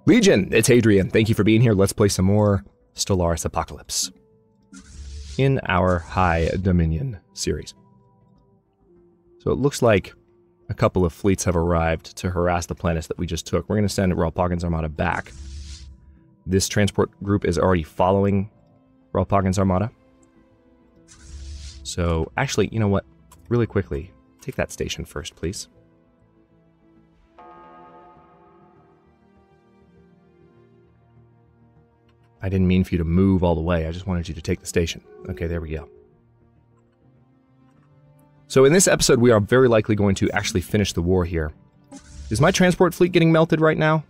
Legion, it's Hadrian. Thank you for being here. Let's play some more Stellaris Apocalypse in our High Dominion series. So it looks like a couple of fleets have arrived to harass the planets that we just took. We're going to send Ralpagan's Armada back. This transport group is already following Ralpagan's Armada. So, actually, you know what? Really quickly, take that station first, please. I didn't mean for you to move all the way. I just wanted you to take the station. Okay, there we go. So in this episode, we are very likely going to actually finish the war here. Is my transport fleet getting melted right now?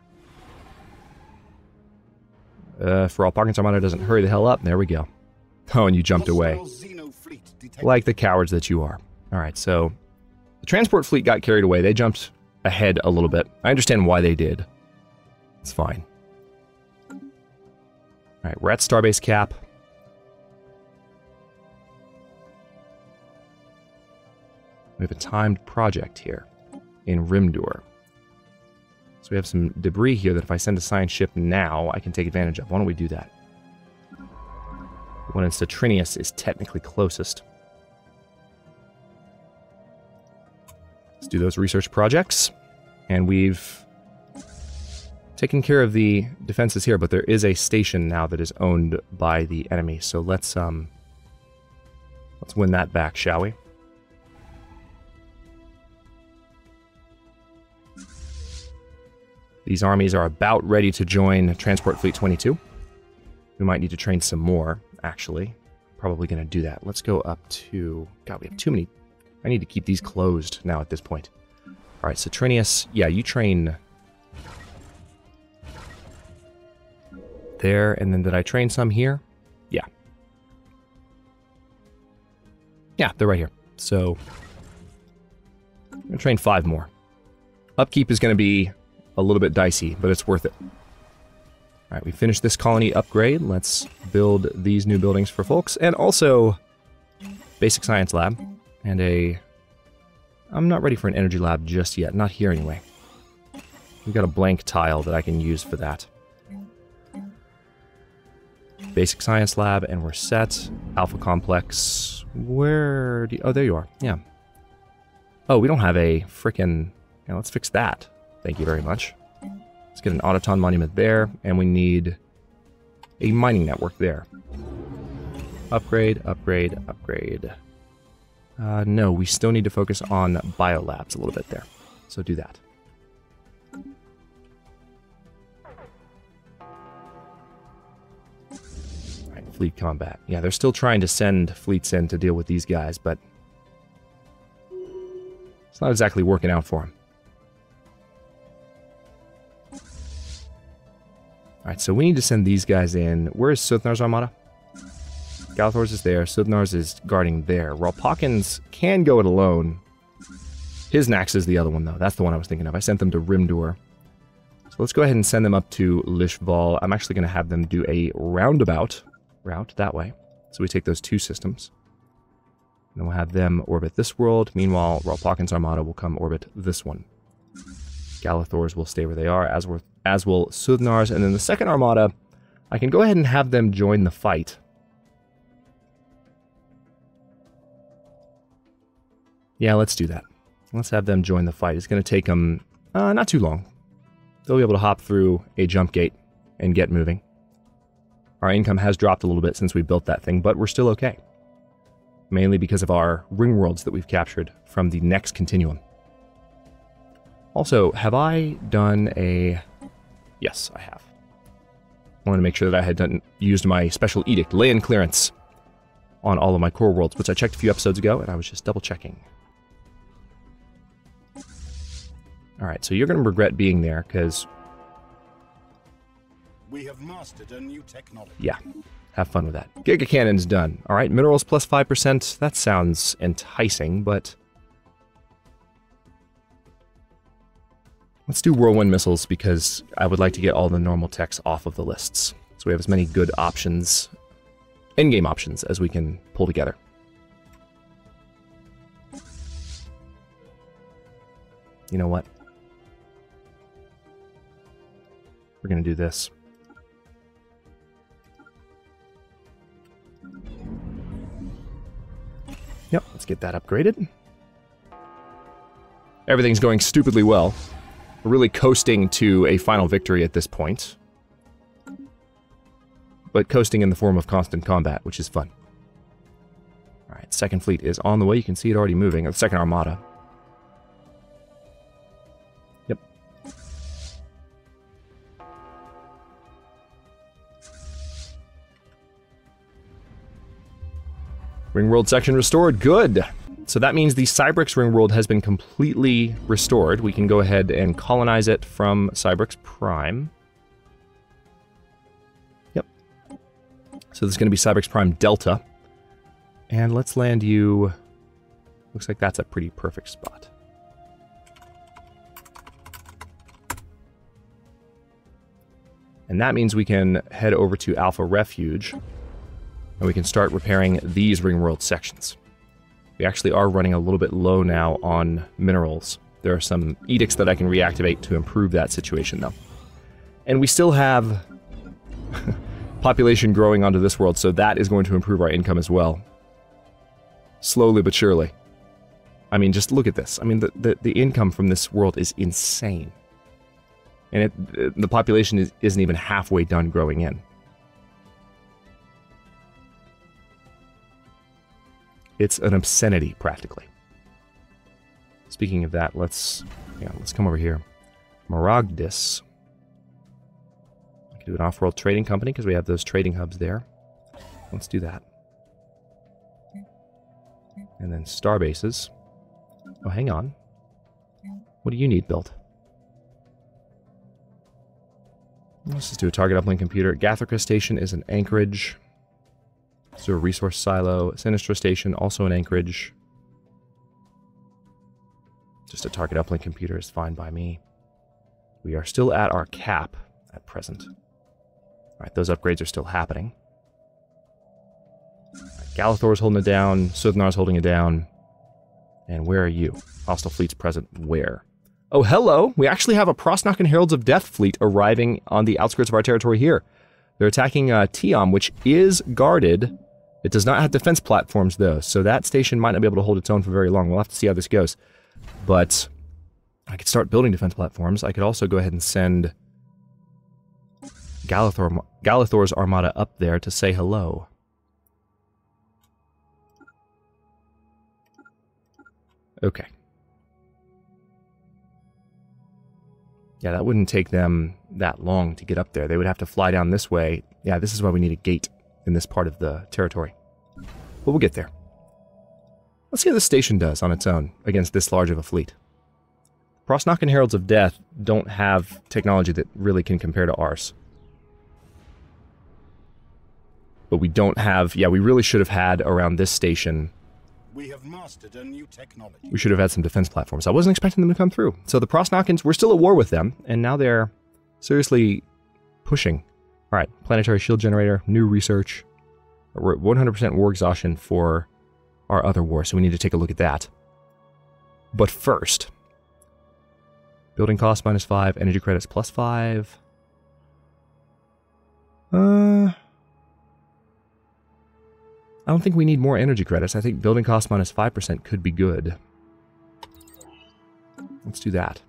If Ralpagan's Armada doesn't hurry the hell up, there we go. Oh, and you jumped away. Like the cowards that you are. Alright, so the transport fleet got carried away. They jumped ahead a little bit. I understand why they did. It's fine. Alright, we're at Starbase Cap. We have a timed project here in Rimdur. So we have some debris here that if I send a science ship now, I can take advantage of. Why don't we do that? The one in Citrinius is technically closest. Let's do those research projects. And we've taken care of the defenses here, but there is a station now that is owned by the enemy. So let's win that back, shall we? These armies are about ready to join Transport Fleet 22. We might need to train some more, actually. Probably going to do that. Let's go up to... God, we have too many. I need to keep these closed now at this point. Alright, so Citrinius, yeah, you train... there, and then did I train some here? Yeah. Yeah, they're right here. So, I'm going to train 5 more. Upkeep is going to be a little bit dicey, but it's worth it. Alright, we finished this colony upgrade. Let's build these new buildings for folks, and also basic science lab, and a... I'm not ready for an energy lab just yet, not here anyway. We've got a blank tile that I can use for that. Basic science lab, and we're set. Alpha complex. Where do you... Oh, there you are. Yeah. Oh, we don't have a frickin'... Yeah, let's fix that. Thank you very much. Let's get an autoton monument there, and we need a mining network there. Upgrade, upgrade, upgrade. No, we still need to focus on biolabs a little bit there. So do that. Fleet combat. Yeah, they're still trying to send fleets in to deal with these guys, but it's not exactly working out for them. Alright, so we need to send these guys in. Where is Suthnar's Armada? Galathor's is there. Suthnar's is guarding there. Ralpagan's can go it alone. His Nax is the other one, though. That's the one I was thinking of. I sent them to Rimdur. So let's go ahead and send them up to Lishval. I'm actually going to have them do a roundabout route that way. So we take those 2 systems. And then we'll have them orbit this world. Meanwhile, Ralpagan's Armada will come orbit this one. Galathor's will stay where they are, as will Suthnar's. And then the second Armada, I can go ahead and have them join the fight. Yeah, let's do that. Let's have them join the fight. It's going to take them not too long. They'll be able to hop through a jump gate and get moving. Our income has dropped a little bit since we built that thing, but we're still okay. Mainly because of our ring worlds that we've captured from the next continuum. Also, have I done a... Yes, I have. I wanted to make sure that I had used my special edict, lay-in clearance, on all of my core worlds, which I checked a few episodes ago, and I was just double-checking. Alright, so you're going to regret being there, because... We have mastered a new technology. Yeah, have fun with that. Giga Cannon's done. Alright, minerals plus 5%. That sounds enticing, but... Let's do whirlwind missiles, because I would like to get all the normal techs off of the lists. So we have as many good options, in-game options, as we can pull together. You know what? We're going to do this. Yep, let's get that upgraded. Everything's going stupidly well. We're really coasting to a final victory at this point. But coasting in the form of constant combat, which is fun. Alright, second fleet is on the way. You can see it already moving. The second armada. Yep. Ringworld section restored. Good! So that means the Cybrix Ringworld has been completely restored. We can go ahead and colonize it from Cybrix Prime. Yep. So this is going to be Cybrix Prime Delta. And let's land you... Looks like that's a pretty perfect spot. And that means we can head over to Alpha Refuge. And we can start repairing these Ringworld sections. We actually are running a little bit low now on minerals. There are some edicts that I can reactivate to improve that situation, though. And we still have population growing onto this world, so that is going to improve our income as well. Slowly but surely. I mean, just look at this. I mean, the income from this world is insane. And the population isn't even halfway done growing in. It's an obscenity, practically. Speaking of that, let's come over here. Maragdis. I can do an off-world trading company because we have those trading hubs there. Let's do that. And then star bases. Oh, hang on. What do you need built? Let's just do a target uplink computer. Gatherka Station is an anchorage. Let's do a resource silo. Sinistra Station, also an anchorage. Just a target uplink computer is fine by me. We are still at our cap at present. Alright, those upgrades are still happening. Galathor's holding it down. Suthnar's holding it down. And where are you? Hostile fleets present where? Oh, hello! We actually have a Prosnock Heralds of Death fleet arriving on the outskirts of our territory here. They're attacking Tiam, which is guarded. It does not have defense platforms, though, so that station might not be able to hold its own for very long. We'll have to see how this goes. But I could start building defense platforms. I could also go ahead and send Galathor's armada up there to say hello. Okay. Yeah, that wouldn't take them that long to get up there. They would have to fly down this way. Yeah, this is why we need a gate in this part of the territory. But we'll get there. Let's see how this station does on its own against this large of a fleet. Prosnock Heralds of Death don't have technology that really can compare to ours. But we don't have... Yeah, we really should have had around this station... We have mastered a new technology. We should have had some defense platforms. I wasn't expecting them to come through. So the Prosnockans, we're still at war with them, and now they're seriously pushing. Alright, planetary shield generator, new research. We're at 100% war exhaustion for our other war, so we need to take a look at that. But first, building cost -5, energy credits +5. I don't think we need more energy credits. I think building cost -5% could be good. Let's do that.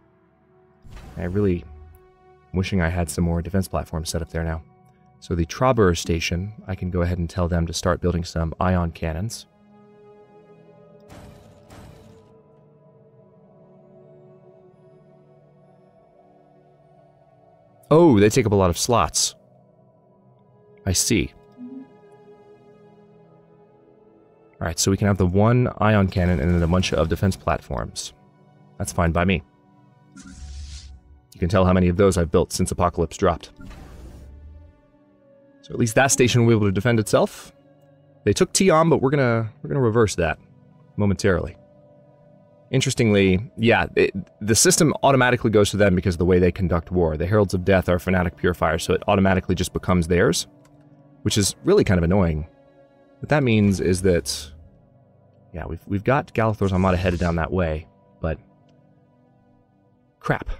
I really wishing I had some more defense platforms set up there now. So the Trauber station, I can go ahead and tell them to start building some ion cannons. Oh, they take up a lot of slots. I see. Alright, so we can have the one ion cannon and then a bunch of defense platforms. That's fine by me. You can tell how many of those I've built since Apocalypse dropped. So at least that station will be able to defend itself. They took Tiam, but we're gonna reverse that momentarily. Interestingly, yeah, the system automatically goes to them because of the way they conduct war. The Heralds of Death are fanatic purifiers, so it automatically just becomes theirs, which is really kind of annoying. What that means is that, yeah, we've got Galathor's armada headed down that way, but crap.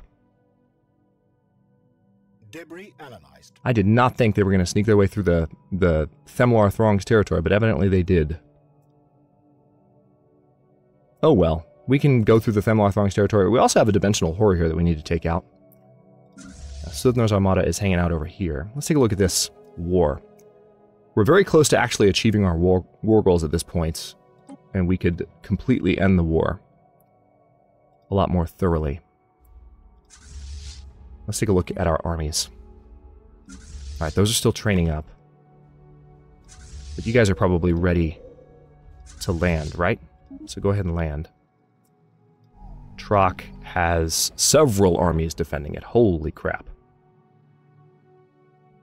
Debris analyzed. I did not think they were going to sneak their way through the Themlar Throng's territory, but evidently they did. Oh well. We can go through the Themlar Throng's territory. We also have a dimensional horror here that we need to take out. Suthnar's Armada is hanging out over here. Let's take a look at this war. We're very close to actually achieving our war goals at this point, and we could completely end the war a lot more thoroughly. Let's take a look at our armies. Alright, those are still training up. But you guys are probably ready to land, right? So go ahead and land. Trock has several armies defending it. Holy crap.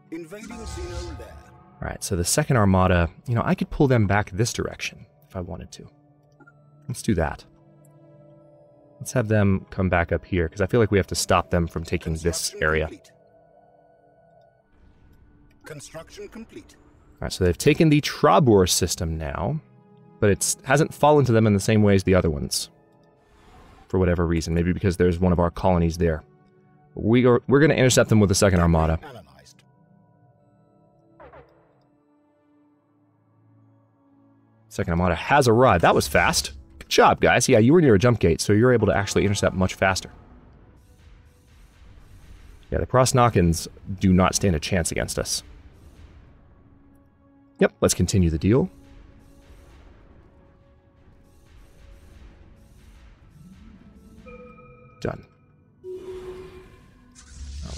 Invading Xeno there. Alright, so the second armada, you know, I could pull them back this direction if I wanted to. Let's do that. Let's have them come back up here, because I feel like we have to stop them from taking this area. Construction complete. Alright, so they've taken the Trabur system now, but it hasn't fallen to them in the same way as the other ones. For whatever reason. Maybe because there's one of our colonies there. We're going to intercept them with the second armada. Analyzed. Second armada has arrived. That was fast. Good job, guys. Yeah, you were near a jump gate, so you're able to actually intercept much faster. Yeah, the Cross-Knockins do not stand a chance against us. Yep, let's continue the deal. Done.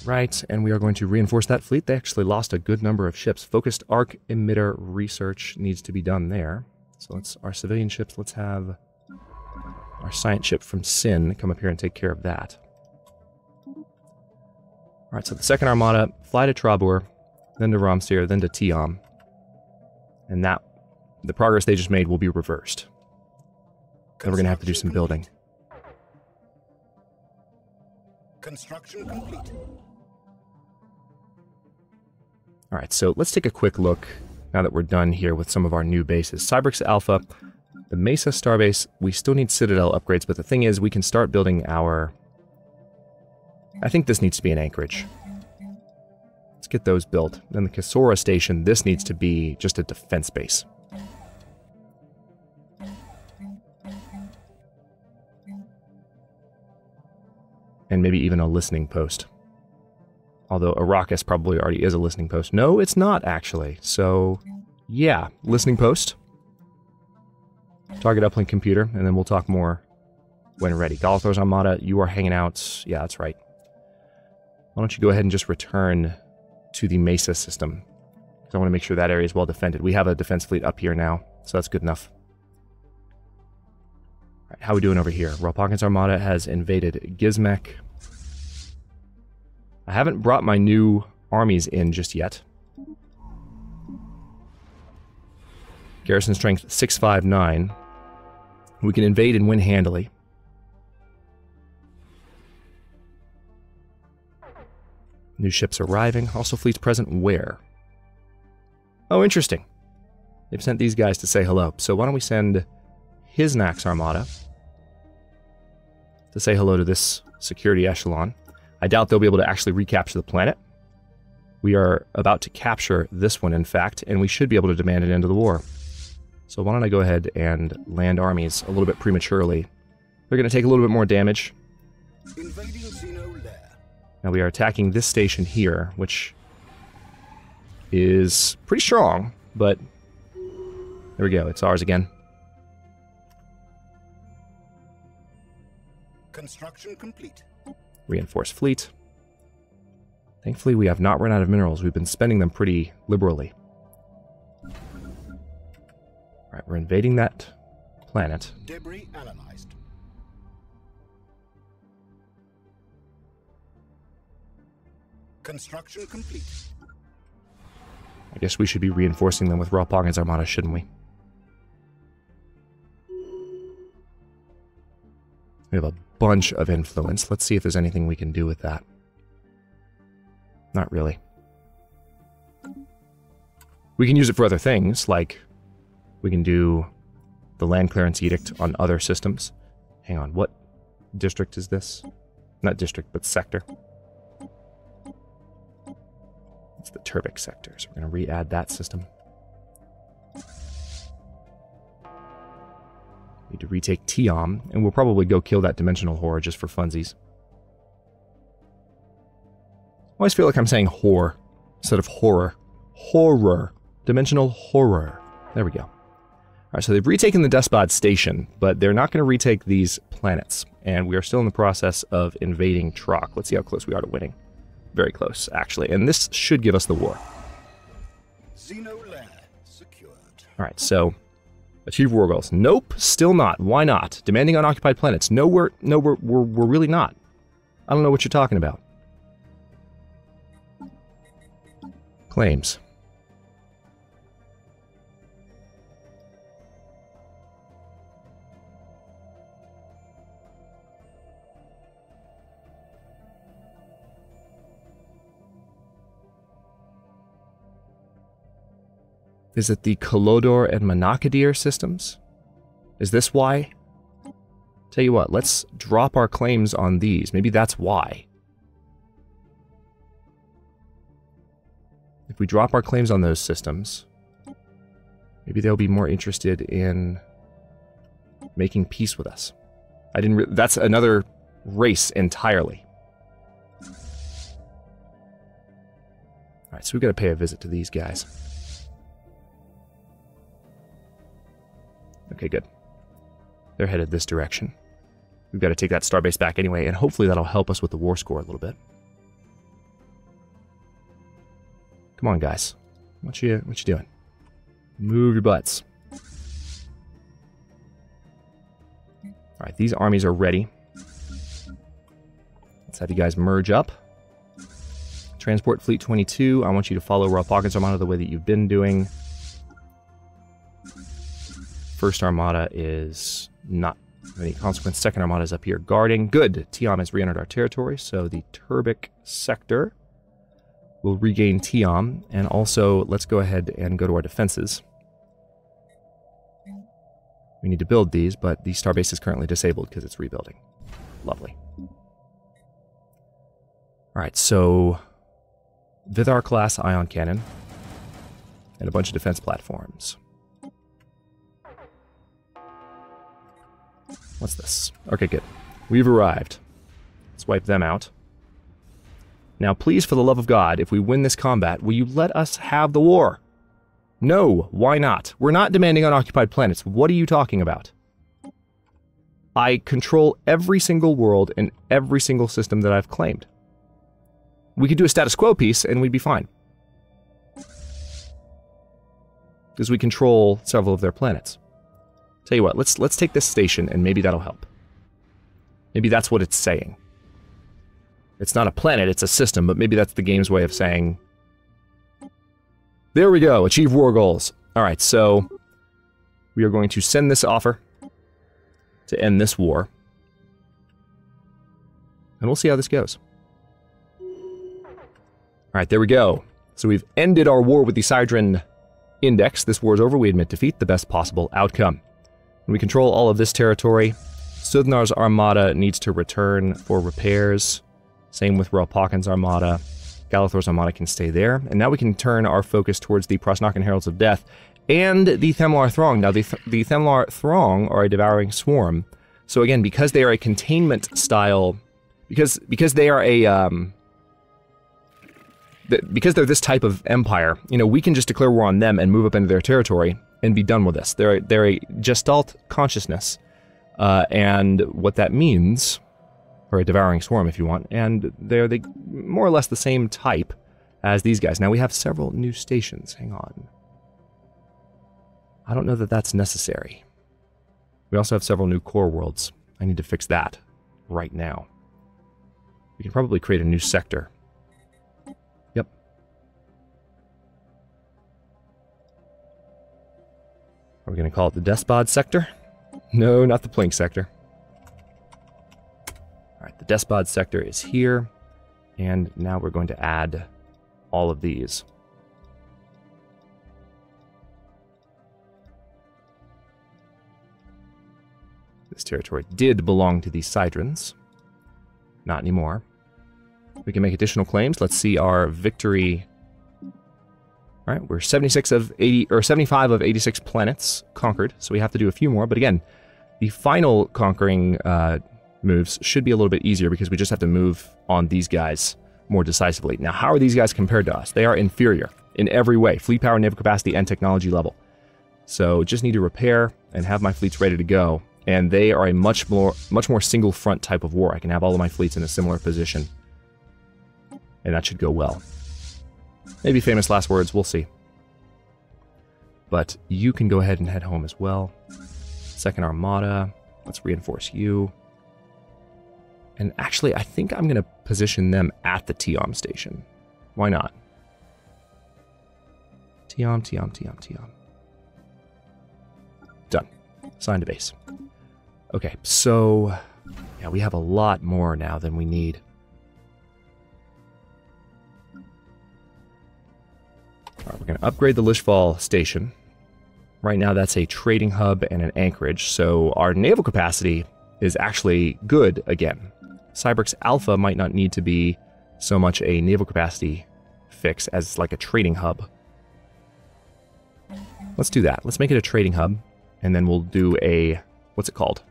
Alright, and we are going to reinforce that fleet. They actually lost a good number of ships. Focused arc emitter research needs to be done there. So let's, our civilian ships, let's have our science ship from Sin come up here and take care of that. Alright, so the second armada, fly to Trabur, then to Ramstir, then to Tiam. And that, the progress they just made will be reversed. Then we're going to have to do some building. Construction complete. Alright, so let's take a quick look now that we're done here with some of our new bases. Cybrix Alpha, the Mesa Starbase, we still need Citadel upgrades, but the thing is, we can start building our... I think this needs to be an anchorage. Let's get those built. Then the Kasora Station, this needs to be just a defense base. And maybe even a listening post. Although Arrakis probably already is a listening post. No, it's not, actually. So, yeah, listening post. Target uplink computer, and then we'll talk more when ready. Galathor's Armada, you are hanging out. Yeah, that's right. Why don't you go ahead and just return to the Mesa system. Because I want to make sure that area is well defended. We have a defense fleet up here now, so that's good enough. All right, how are we doing over here? Ropponkin's Armada has invaded Gizmek. I haven't brought my new armies in just yet. Garrison strength 659. We can invade and win handily. New ships arriving. Also fleets present where? Oh, interesting. They've sent these guys to say hello. So why don't we send Hisnax Armada to say hello to this security echelon. I doubt they'll be able to actually recapture the planet. We are about to capture this one, in fact, and we should be able to demand an end to the war. So why don't I go ahead and land armies a little bit prematurely. They're going to take a little bit more damage. Invading Xeno lair. Now we are attacking this station here, which is pretty strong, but there we go, it's ours again. Construction complete. Reinforce fleet. Thankfully, we have not run out of minerals. We've been spending them pretty liberally. Alright, we're invading that planet. Debris analyzed. Construction complete. I guess we should be reinforcing them with Ropponkin's Armada, shouldn't we? We have a bunch of influence. Let's see if there's anything we can do with that. Not really. We can use it for other things, like we can do the land clearance edict on other systems. Hang on, what district is this? Not district, but sector. It's the Turbic sector, so we're going to re-add that system. Need to retake Tiam, and we'll probably go kill that dimensional horror just for funsies. I always feel like I'm saying whore instead of horror. Horror. Dimensional horror. There we go. Alright, so they've retaken the Despot station, but they're not going to retake these planets. And we are still in the process of invading Trock. Let's see how close we are to winning. Very close, actually. And this should give us the war. Xeno-lair secured. Alright, so achieve war goals. Nope, still not. Why not? Demanding unoccupied planets. No, we're really not. I don't know what you're talking about. Claims. Is it the Kolodor and Monacadir systems? Is this why? Tell you what, let's drop our claims on these. Maybe that's why. If we drop our claims on those systems, maybe they'll be more interested in making peace with us. That's another race entirely. Alright, so we've got to pay a visit to these guys. Okay, good. They're headed this direction. We've got to take that starbase back anyway, and hopefully that'll help us with the war score a little bit. Come on, guys. What you doing? Move your butts. Alright, these armies are ready. Let's have you guys merge up. Transport Fleet 22, I want you to follow Royal Pockets Armada the way that you've been doing. First Armada is not of any consequence. Second Armada is up here guarding. Good. Tiam has re-entered our territory, so the Turbic sector will regain Tiam. And also, let's go ahead and go to our defenses. We need to build these, but the starbase is currently disabled because it's rebuilding. Lovely. Alright, so Vithar class ion cannon and a bunch of defense platforms. What's this? Okay, good. We've arrived. Let's wipe them out. Now, please, for the love of God, if we win this combat, will you let us have the war? No, why not? We're not demanding unoccupied planets. What are you talking about? I control every single world and every single system that I've claimed. We could do a status quo piece and we'd be fine. Because we control several of their planets. Tell you what, let's take this station and maybe that'll help. Maybe that's what it's saying. It's not a planet, it's a system, but maybe that's the game's way of saying... There we go, achieve war goals. Alright, so we are going to send this offer to end this war. And we'll see how this goes. Alright, there we go. So we've ended our war with the Hadrian Index. This war is over, we admit defeat, the best possible outcome. We control all of this territory. Suthnar's Armada needs to return for repairs. Same with Relpakin's Armada. Galathor's Armada can stay there. And now we can turn our focus towards the Prosnakan Heralds of Death and the Themlar Throng. Now, the Themlar Throng are a devouring swarm. So again, because they are a containment style... Because they are a... because they're this type of empire, you know, we can just declare war on them and move up into their territory and be done with this. They're a Gestalt consciousness, and what that means, or a devouring swarm if you want, and they're more or less the same type as these guys. Now we have several new stations. Hang on. I don't know that that's necessary. We also have several new core worlds. I need to fix that right now. We can probably create a new sector. Yep. Are we going to call it the Despot sector? No, not the Plink sector. Alright, the Despot sector is here. And now we're going to add all of these. This territory did belong to the Sidrans. Not anymore. We can make additional claims. Let's see our victory All right, we're 76 of 80, or 75 of 86 planets conquered, so we have to do a few more. But again, the final conquering moves should be a little bit easier because we just have to move on these guys more decisively. Now, how are these guys compared to us? They are inferior in every way, fleet power, naval capacity, and technology level. So just need to repair and have my fleets ready to go. And they are a much more single front type of war. I can have all of my fleets in a similar position. And that should go well. Maybe famous last words, we'll see. But you can go ahead and head home as well. Second Armada, let's reinforce you. And actually, I think I'm going to position them at the Tiam station. Why not? Tiam. Done. Assigned to base. Okay, so yeah, we have a lot more now than we need. All right, we're going to upgrade the Lishval station. Right now, that's a trading hub and an anchorage, so our naval capacity is actually good again. Cybrix Alpha might not need to be so much a naval capacity fix as like a trading hub. Let's do that. Let's make it a trading hub, and then we'll do a, what's it called?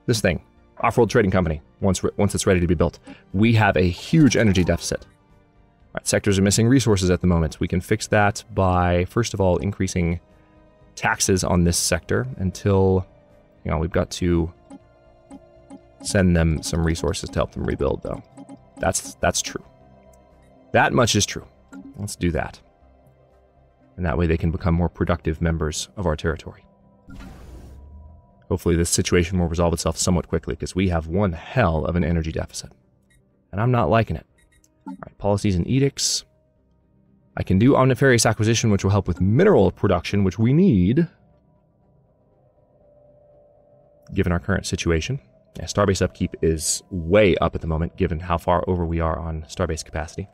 This thing, Off-World Trading Company, once it's ready to be built. We have a huge energy deficit. All right, sectors are missing resources at the moment. We can fix that by, first of all, increasing taxes on this sector until, you know, we've got to send them some resources to help them rebuild, though. That's true. That much is true. Let's do that. And that way they can become more productive members of our territory. Hopefully this situation will resolve itself somewhat quickly, because we have one hell of an energy deficit. And I'm not liking it. All right, policies and edicts. I can do omnifarious acquisition, which will help with mineral production, which we need, given our current situation. Yeah, starbase upkeep is way up at the moment, given how far over we are on starbase capacity.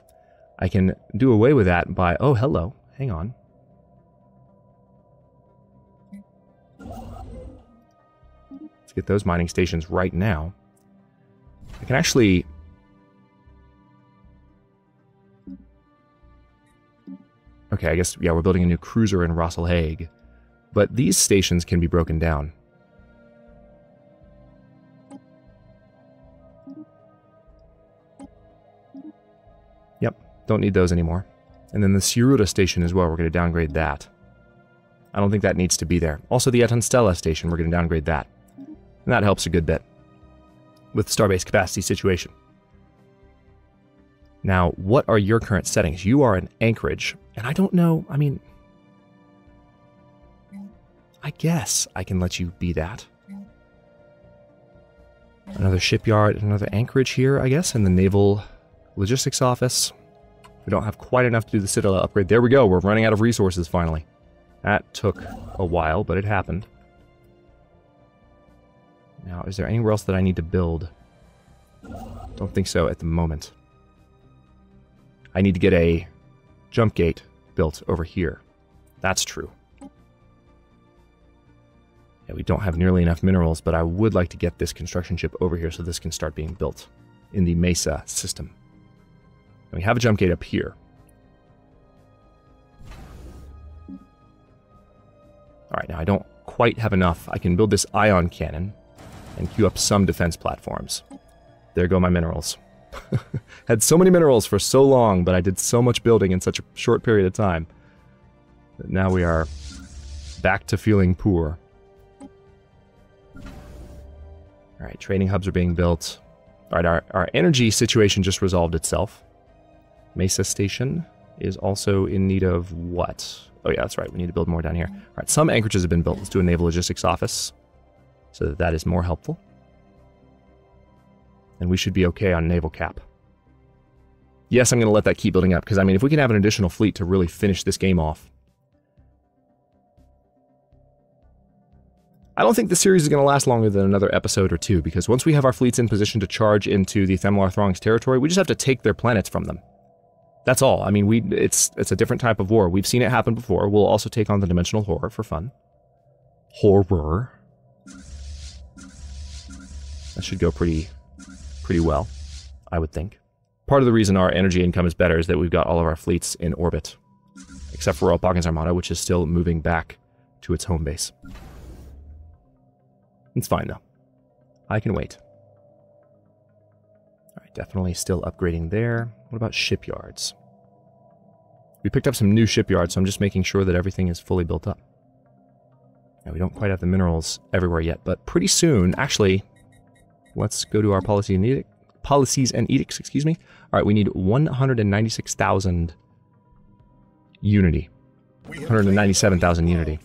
I can do away with that by... Oh, hello. Hang on. Let's get those mining stations right now. I can actually... Okay, I guess, yeah, we're building a new cruiser in Rosselhague. But these stations can be broken down. Yep, don't need those anymore. And then the Siruta station as well, we're going to downgrade that. I don't think that needs to be there. Also, the Etonstella station, we're going to downgrade that. And that helps a good bit with the starbase capacity situation. Now, what are your current settings? You are an anchorage, and I don't know, I mean, I guess I can let you be that. Another shipyard, another anchorage here, I guess, and the Naval Logistics Office. We don't have quite enough to do the Citadel upgrade. There we go, we're running out of resources finally. That took a while, but it happened. Now, is there anywhere else that I need to build? Don't think so at the moment. I need to get a jump gate built over here. That's true. Yeah, we don't have nearly enough minerals, but I would like to get this construction ship over here so this can start being built in the Mesa system. And we have a jump gate up here. Alright, now I don't quite have enough. I can build this ion cannon and queue up some defense platforms. There go my minerals. Had so many minerals for so long, but I did so much building in such a short period of time that now we are back to feeling poor. Alright, trading hubs are being built. Alright, our energy situation just resolved itself. Mesa Station is also in need of what? Oh yeah, that's right, we need to build more down here. Alright, some anchorages have been built. Let's do a Naval Logistics Office so that is more helpful. And we should be okay on naval cap. Yes, I'm going to let that keep building up, because, I mean, if we can have an additional fleet to really finish this game off. I don't think the series is going to last longer than another episode or two, because once we have our fleets in position to charge into the Themlar Throng's territory, we just have to take their planets from them. That's all. I mean, it's a different type of war. We've seen it happen before. We'll also take on the Dimensional Horror for fun. Horror. That should go pretty well, I would think. Part of the reason our energy income is better is that we've got all of our fleets in orbit. Except for Royal Pawkins Armada, which is still moving back to its home base. It's fine, though. I can wait. Alright, definitely still upgrading there. What about shipyards? We picked up some new shipyards, so I'm just making sure that everything is fully built up. Now, we don't quite have the minerals everywhere yet, but pretty soon, actually, let's go to our policies and edicts, excuse me. Alright, we need 196,000 unity. 197,000 unity.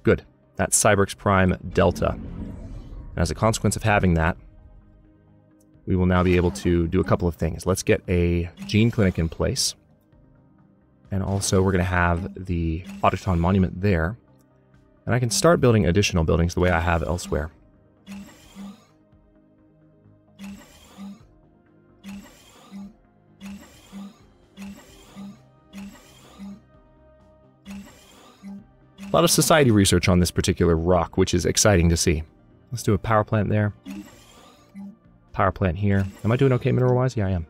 Good. That's Cyberx Prime Delta. And as a consequence of having that, we will now be able to do a couple of things. Let's get a gene clinic in place. And also we're going to have the Autochton Monument there. And I can start building additional buildings the way I have elsewhere. A lot of society research on this particular rock, which is exciting to see. Let's do a power plant there. Power plant here. Am I doing okay mineral-wise? Yeah, I am.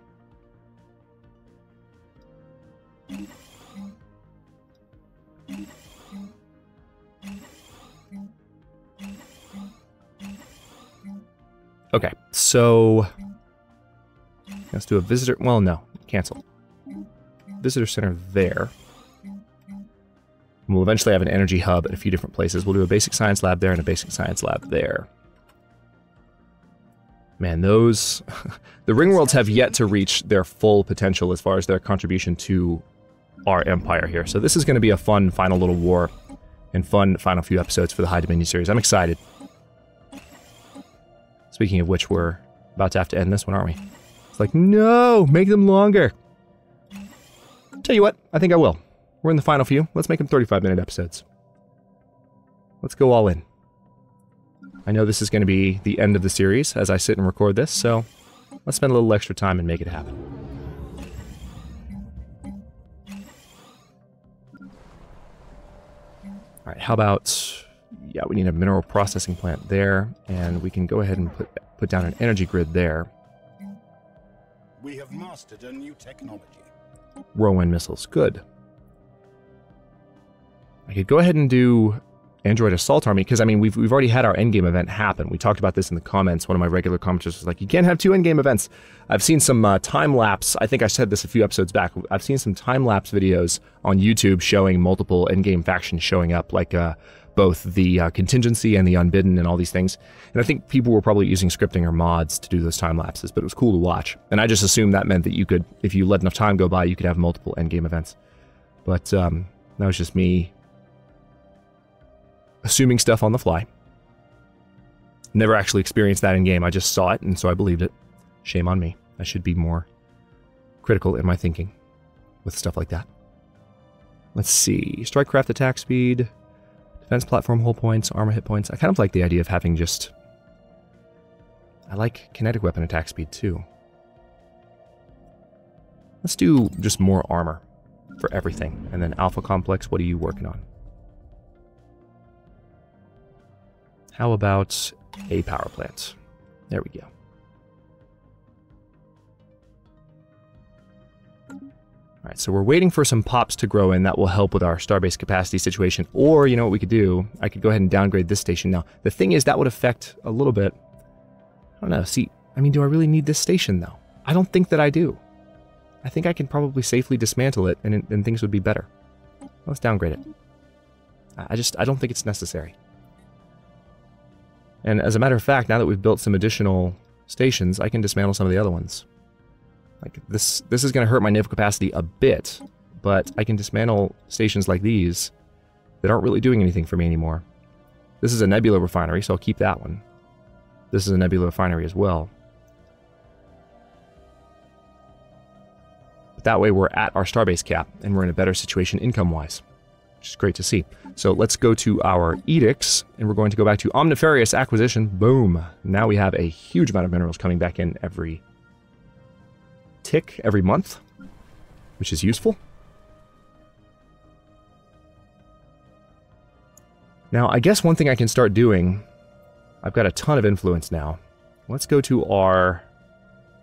Okay, so let's do a visitor. Well, no, cancel. Visitor center there. And we'll eventually have an energy hub at a few different places. We'll do a basic science lab there and a basic science lab there. Man, those... the Ringworlds have yet to reach their full potential as far as their contribution to our empire here. So this is going to be a fun final little war and fun final few episodes for the High Dominion series. I'm excited. Speaking of which, we're about to have to end this one, aren't we? It's like, no! Make them longer! Tell you what, I think I will. We're in the final few. Let's make them 35-minute episodes. Let's go all in. I know this is going to be the end of the series as I sit and record this, so let's spend a little extra time and make it happen. Alright, how about... yeah, we need a mineral processing plant there, and we can go ahead and put down an energy grid there. We have mastered a new technology. Whirlwind missiles, good. I could go ahead and do Android Assault Army, because, I mean, we've already had our endgame event happen. We talked about this in the comments. One of my regular commenters was like, you can't have two endgame events. I've seen some time-lapse, I think I said this a few episodes back, I've seen some time-lapse videos on YouTube showing multiple endgame factions showing up, like both the contingency and the unbidden and all these things. And I think people were probably using scripting or mods to do those time-lapses, but it was cool to watch. And I just assumed that meant that you could, if you let enough time go by, you could have multiple endgame events. But that was just me assuming stuff on the fly. Never actually experienced that in game. I just saw it, and so I believed it. Shame on me. I should be more critical in my thinking with stuff like that. Let's see. Strike craft attack speed, defense platform hull points, armor hit points. I kind of like the idea of having just... I like kinetic weapon attack speed too. Let's do just more armor for everything. And then Alpha Complex, what are you working on? How about a power plant? There we go. Alright, so we're waiting for some pops to grow in that will help with our starbase capacity situation. Or, you know what we could do? I could go ahead and downgrade this station now. The thing is, that would affect a little bit... I don't know, see, I mean, do I really need this station, though? I don't think that I do. I think I can probably safely dismantle it, and things would be better. Let's downgrade it. I don't think it's necessary. And as a matter of fact, now that we've built some additional stations, I can dismantle some of the other ones. Like, this is going to hurt my naval capacity a bit, but I can dismantle stations like these that aren't really doing anything for me anymore. This is a nebula refinery, so I'll keep that one. This is a nebula refinery as well. But that way we're at our starbase cap, and we're in a better situation income-wise, which is great to see. So let's go to our edicts, and we're going to go back to Omnifarious Acquisition. Boom! Now we have a huge amount of minerals coming back in every tick, every month, which is useful. Now, I guess one thing I can start doing, I've got a ton of influence now. Let's go to our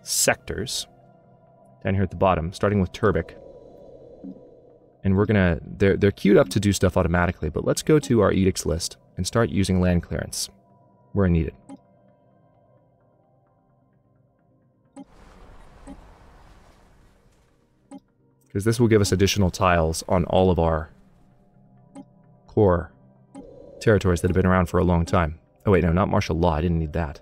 sectors, down here at the bottom, starting with Turbic. And we're gonna, they're queued up to do stuff automatically, but let's go to our edicts list and start using land clearance where needed. Because this will give us additional tiles on all of our core territories that have been around for a long time. Oh wait, no, not martial law, I didn't need that.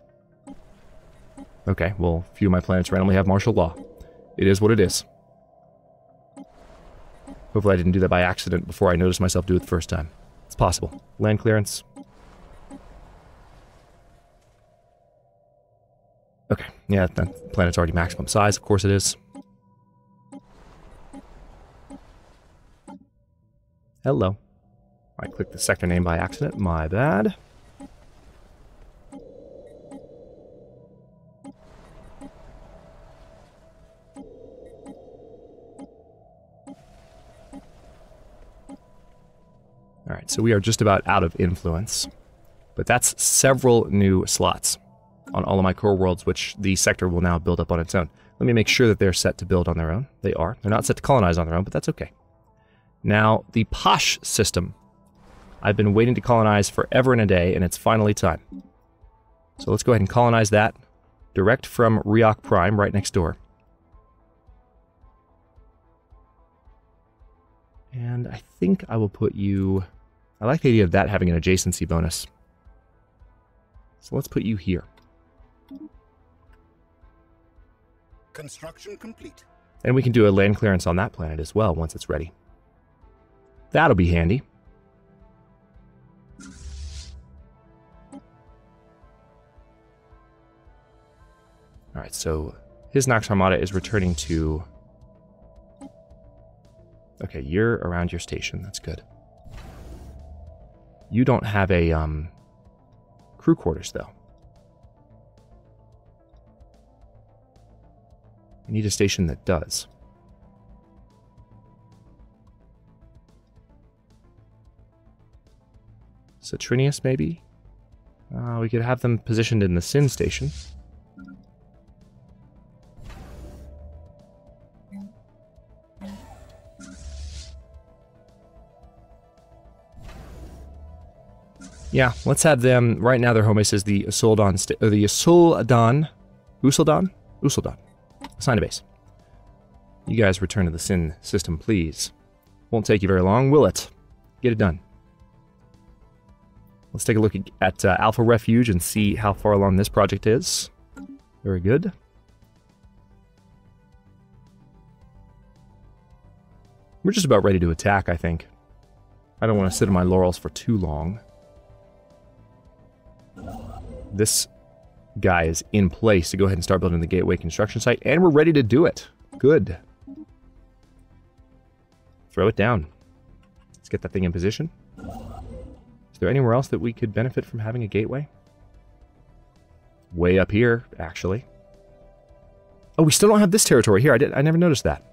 Okay, well, a few of my planets randomly have martial law. It is what it is. Hopefully I didn't do that by accident before I noticed myself do it the first time. It's possible. Land clearance. Okay, yeah, that planet's already maximum size, of course it is. Hello. I clicked the sector name by accident, my bad. Alright, so we are just about out of influence. But that's several new slots on all of my core worlds, which the sector will now build up on its own. Let me make sure that they're set to build on their own. They are. They're not set to colonize on their own, but that's okay. Now, the Posh system. I've been waiting to colonize forever and a day, and it's finally time. So let's go ahead and colonize that direct from Riok Prime, right next door. And I think I will put you... I like the idea of that having an adjacency bonus. So let's put you here. Construction complete. And we can do a land clearance on that planet as well once it's ready. That'll be handy. Alright, so his Nox Armada is returning to... Okay, you're around your station. That's good. You don't have a crew quarters, though. I need a station that does. Citrinius, maybe? We could have them positioned in the Sin station. Yeah, let's have them. Right now, their home base is the Usuldan, Usuldan. Assign a base. You guys return to the Sin system, please. Won't take you very long, will it? Get it done. Let's take a look at Alpha Refuge and see how far along this project is. Very good. We're just about ready to attack, I think. I don't want to sit on my laurels for too long. This guy is in place to go ahead and start building the gateway construction site, and we're ready to do it. Good. Throw it down. Let's get that thing in position. Is there anywhere else that we could benefit from having a gateway? Way up here, actually. Oh, we still don't have this territory here. I never noticed that.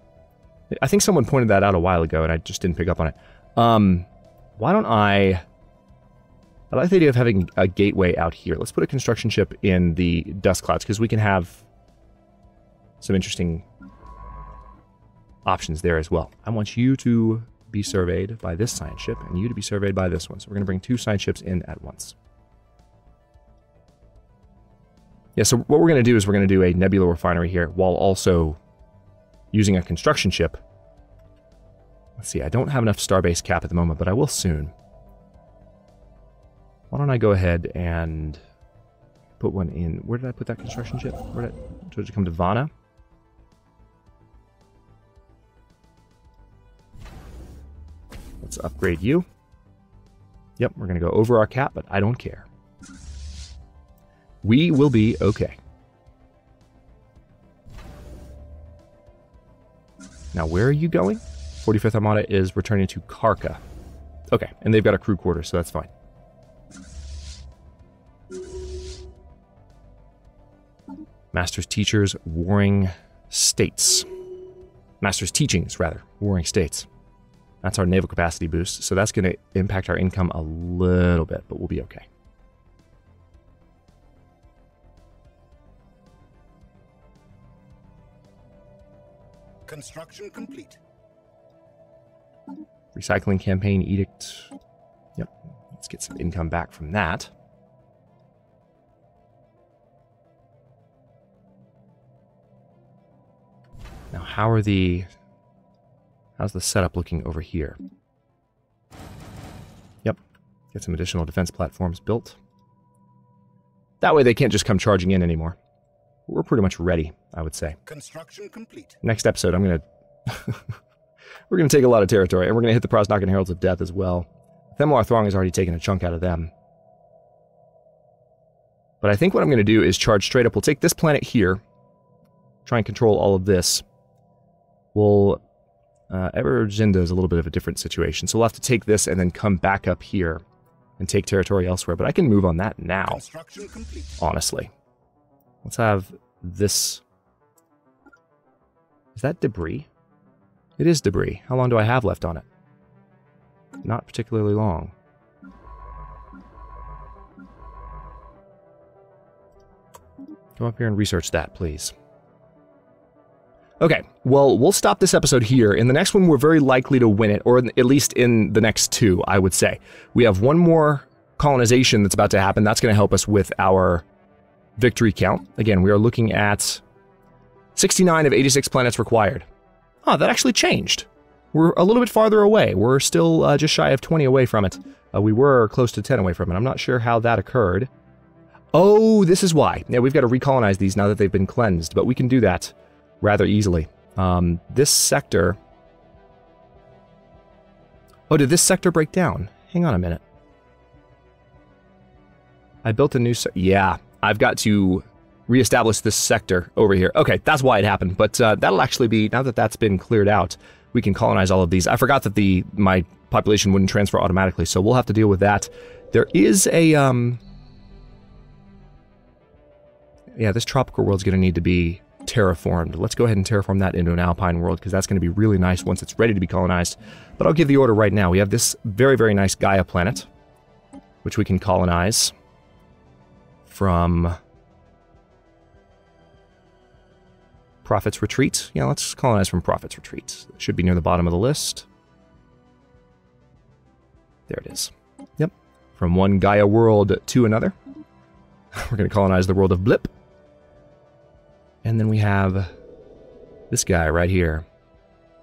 I think someone pointed that out a while ago, and I just didn't pick up on it. Why don't I like the idea of having a gateway out here. Let's put a construction ship in the dust clouds, because we can have some interesting options there as well. I want you to be surveyed by this science ship, and you to be surveyed by this one. So we're going to bring two science ships in at once. Yeah, so what we're going to do is we're going to do a nebula refinery here, while also using a construction ship. Let's see, I don't have enough starbase cap at the moment, but I will soon. Why don't I go ahead and put one in... Where did I put that construction ship? Did it come to Vana? Let's upgrade you. Yep, we're going to go over our cap, but I don't care. We will be okay. Now, where are you going? 45th Armada is returning to Karka. Okay, and they've got a crew quarter, so that's fine. Masters Teachers, Warring States. Masters Teachings, rather. Warring States. That's our naval capacity boost, so that's going to impact our income a little bit, but we'll be okay. Construction complete. Recycling campaign edict. Yep. Let's get some income back from that. Now, how's the setup looking over here? Yep. Get some additional defense platforms built. That way they can't just come charging in anymore. We're pretty much ready, I would say. Construction complete. Next episode, I'm going to... we're going to take a lot of territory, and we're going to hit the Prosnakan Heralds of Death as well. Themlar Throng has already taken a chunk out of them. But I think what I'm going to do is charge straight up. We'll take this planet here, try and control all of this. We'll... Everzinda is a little bit of a different situation, so we'll have to take this and then come back up here and take territory elsewhere. But I can move on that now, Construction complete. honestly. Let's have this... Is that debris? It is debris. How long do I have left on it? Not particularly long. Go up here and research that, please. Okay, well, we'll stop this episode here. In the next one, we're very likely to win it, or at least in the next two, I would say. We have one more colonization that's about to happen. That's going to help us with our victory count. Again, we are looking at 69 of 86 planets required. Oh, that actually changed. We're a little bit farther away. We're still just shy of 20 away from it. We were close to 10 away from it. I'm not sure how that occurred. Oh, this is why. Yeah, we've got to recolonize these now that they've been cleansed, but we can do that rather easily. This sector... Oh, did this sector break down? Hang on a minute. I built a new... Yeah, I've got to reestablish this sector over here. Okay, that's why it happened, but that'll actually be... Now that that's been cleared out, we can colonize all of these. I forgot that my population wouldn't transfer automatically, so we'll have to deal with that. There is a... Yeah, this tropical world's going to need to be terraformed. Let's go ahead and terraform that into an alpine world, because that's going to be really nice once it's ready to be colonized. But I'll give the order right now. We have this very, very nice Gaia planet, which we can colonize from Prophet's Retreat. Yeah, let's colonize from Prophet's Retreat. It should be near the bottom of the list. There it is. Yep. From one Gaia world to another. We're going to colonize the world of Blip. And then we have this guy right here.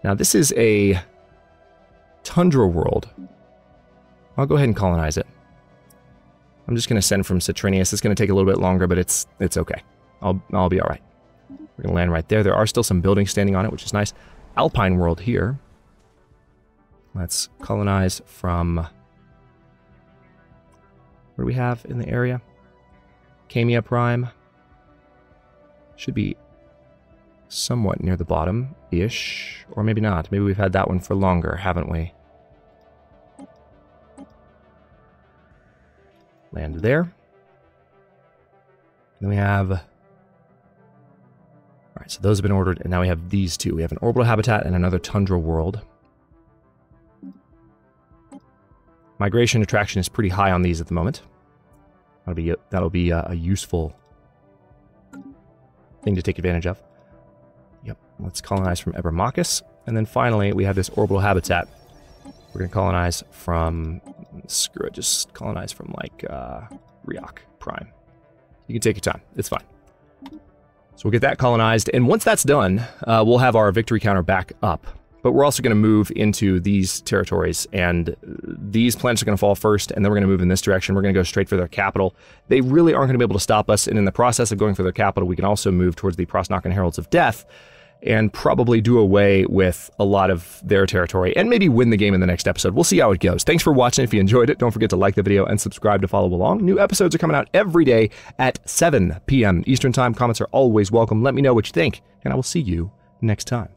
Now, this is a tundra world. I'll go ahead and colonize it. I'm just going to send from Citrinius. It's going to take a little bit longer, but it's okay. I'll be all right. We're going to land right there. There are still some buildings standing on it, which is nice. Alpine world here. Let's colonize from... What do we have in the area? Camia Prime. Should be somewhat near the bottom-ish. Or maybe not. Maybe we've had that one for longer, haven't we? Land there. Then we have... Alright, so those have been ordered, and now we have these two. We have an orbital habitat and another tundra world. Migration attraction is pretty high on these at the moment. That'll be a useful thing to take advantage of. Yep, let's colonize from Ebermachus. And then finally, we have this orbital habitat. We're going to colonize from... Screw it, just colonize from, like, Riok Prime. You can take your time. It's fine. So we'll get that colonized. And once that's done, we'll have our victory counter back up. But we're also going to move into these territories, and these planets are going to fall first, and then we're going to move in this direction. We're going to go straight for their capital. They really aren't going to be able to stop us, and in the process of going for their capital, we can also move towards the Prosnakan Heralds of Death, and probably do away with a lot of their territory, and maybe win the game in the next episode. We'll see how it goes. Thanks for watching. If you enjoyed it, don't forget to like the video and subscribe to follow along. New episodes are coming out every day at 7 p.m. Eastern Time. Comments are always welcome. Let me know what you think, and I will see you next time.